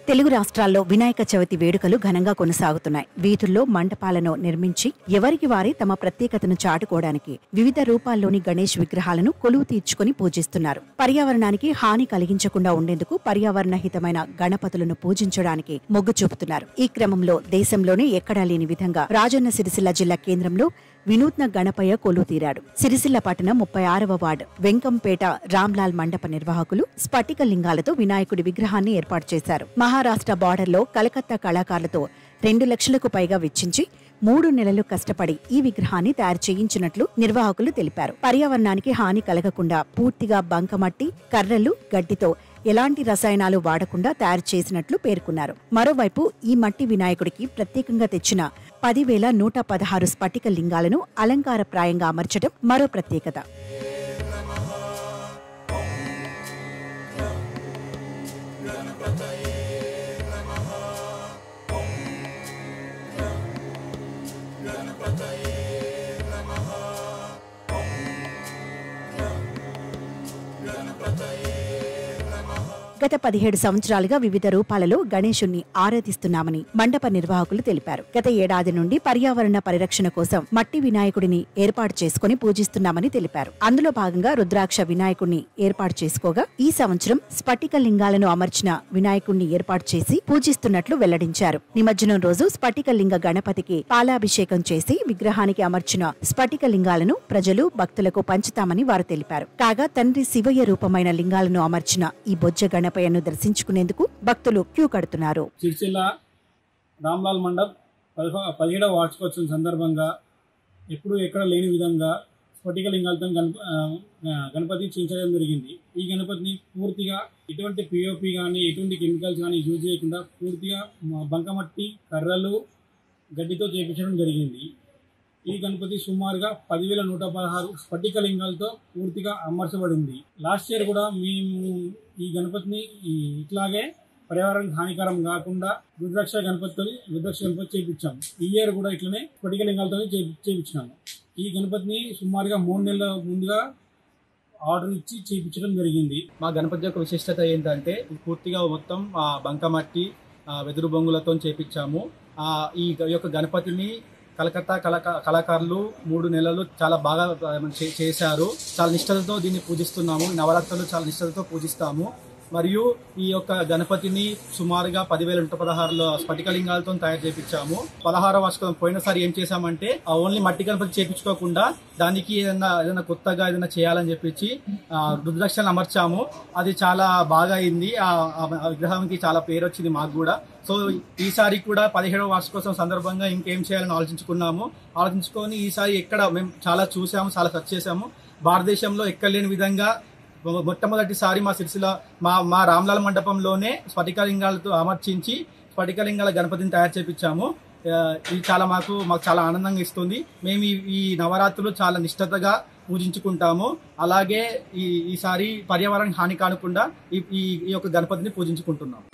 తెలుగు రాష్ట్రాల్లో వినాయక చవితి వేడుకలు ఘనంగా కొనసాగుతున్నాయి. వీధుల్లో మంటపాలను నిర్మించి ఎవరికి వారే తమ ప్రత్యేకతను చాటుకోవడానికి వివిధ రూపాల్లోని గణేష్ విగ్రహాలను కొలువు తీర్చుకుని పూజిస్తున్నారు. పర్యావరణానికి హాని కలిగించకుండా ఉండేందుకు పర్యావరణ హితమైన గణపతులను పూజించడానికి మొగ్గు చూపుతున్నారు. ఈ క్రమంలో దేశంలోనే ఎక్కడా లేని విధంగా రాజన్న సిరిసిల్ల జిల్లా కేంద్రంలో వినూత్న గణపయ్య కొలువు తీరాడు. సిరిసిల్ల పట్టణం 36వ వార్డు వెంకంపేట రామ్లాల్ మండప నిర్వాహకులు స్ఫటిక లింగాలతో వినాయకుడి విగ్రహాన్ని ఏర్పాటు చేశారు. మహారాష్ట్ర బార్డర్లో కలకత్తా కళాకారులతో 2 లక్షలకు పైగా వెచ్చించి 3 నెలలు కష్టపడి ఈ విగ్రహాన్ని తయారు చేయించినట్లు నిర్వాహకులు తెలిపారు. పర్యావరణానికి హాని కలగకుండా పూర్తిగా బంకమట్టి, కర్రలు, గడ్డితో ఎలాంటి రసాయనాలు వాడకుండా తయారు చేసినట్లు పేర్కొన్నారు. మరోవైపు ఈ మట్టి వినాయకుడికి ప్రత్యేకంగా తెచ్చిన 10,116 స్ఫటిక లింగాలను అలంకారప్రాయంగా అమర్చడం మరో ప్రత్యేకత. గత 17 సంవత్సరాలుగా వివిధ రూపాలలో గణేశుణ్ణి ఆరాధిస్తున్నామని మండప నిర్వాహకులు తెలిపారు. గత ఏడాది నుండి పర్యావరణ పరిరక్షణ కోసం మట్టి వినాయకుడిని ఏర్పాటు చేసుకుని పూజిస్తున్నామని తెలిపారు. అందులో భాగంగా రుద్రాక్ష వినాయకుడిని ఏర్పాటు చేసుకోగా ఈ సంవత్సరం స్ఫటిక లింగాలను అమర్చిన వినాయకుడిని ఏర్పాటు చేసి పూజిస్తున్నట్లు వెల్లడించారు. నిమజ్జనం రోజు స్ఫటిక లింగ గణపతికి పాలాభిషేకం చేసి విగ్రహానికి అమర్చిన స్ఫటిక లింగాలను ప్రజలు భక్తులకు పంచుతామని వారు తెలిపారు. కాగా తండ్రి శివయ్య రూపమైన లింగాలను అమర్చిన ఈ బొజ్జ గణపయ్యను దర్శించుకునేందుకు భక్తులు క్యూ కడుతున్నారు. సిరిసిల్ల రామ్లాల్ మండప్ 17వ వార్షికోత్సవం సందర్భంగా ఎప్పుడు ఎక్కడ లేని విధంగా స్ఫటిక లింగాలతో గణపతి చేయించడం జరిగింది. ఈ గణపతిని పూర్తిగా ఎటువంటి పిఓపి కానీ ఎటువంటి కెమికల్స్ కానీ యూజ్ చేయకుండా పూర్తిగా బంకమట్టి, కర్రలు, గడ్డితో చేయించడం జరిగింది. ఈ గణపతి సుమారుగా 10,116 స్ఫటిక లింగాలతో పూర్తిగా అమర్చబడింది. లాస్ట్ ఇయర్ కూడా మేము ఈ గణపతిని ఇట్లాగే పర్యావరణానికి హానికరం కాకుండా రుద్రాక్ష గణపతి చేయించాము. ఈ ఇయర్ కూడా ఇట్లనే స్ఫటిక లింగాలతో చేయించినాము. ఈ గణపతిని సుమారుగా 3 నెలల ముందుగా ఆర్డర్ ఇచ్చి చేయించడం జరిగింది. మా గణపతి యొక్క విశిష్టత ఏంటంటే పూర్తిగా మొత్తం బంకమట్టి, వెదురు బొంగులతో చేయించాము. ఈ యొక్క గణపతిని కలకత్తా కళాకారులు 3 నెలలు చాలా బాగా చేశారు. చాలా నిష్ఠతతో దీన్ని పూజిస్తున్నాము. నవరాత్రులు చాలా నిష్ఠతతో పూజిస్తాము. మరియు ఈ యొక్క గణపతిని సుమారుగా 10,116 స్ఫటిక లింగాలతో తయారు చేయించాము. 16వ వార్షికోత్సవం పోయినసారి ఏం చేశామంటే ఓన్లీ మట్టి గణపతి చేయించుకోకుండా దానికి ఏదైనా కొత్తగా ఏదైనా చేయాలని చెప్పి రుద్రాక్షలను అమర్చాము. అది చాలా బాగా అయింది. ఆ విగ్రహానికి చాలా పేరు వచ్చింది మాకు కూడా. సో ఈసారి కూడా 17వ వార్షికోత్సవం సందర్భంగా ఇంకేం చేయాలని ఆలోచించుకొని ఈసారి ఎక్కడ మేము చాలా చూసాము, చాలా సెర్చ్ చేసాము. భారతదేశంలో ఎక్కడ లేని విధంగా మొట్టమొదటిసారి మా సిరిసిల్ల మా రామ్లాల్ మండపంలోనే స్ఫటిక లింగాలతో అమర్చించి స్ఫటిక లింగాల గణపతిని తయారు చేయించాము. ఇది చాలా మాకు చాలా ఆనందంగా ఇస్తుంది. మేము ఈ నవరాత్రులు చాలా నిష్ఠతగా పూజించుకుంటాము. అలాగే ఈసారి పర్యావరణ హాని కానకుండా ఈ యొక్క గణపతిని పూజించుకుంటున్నాము.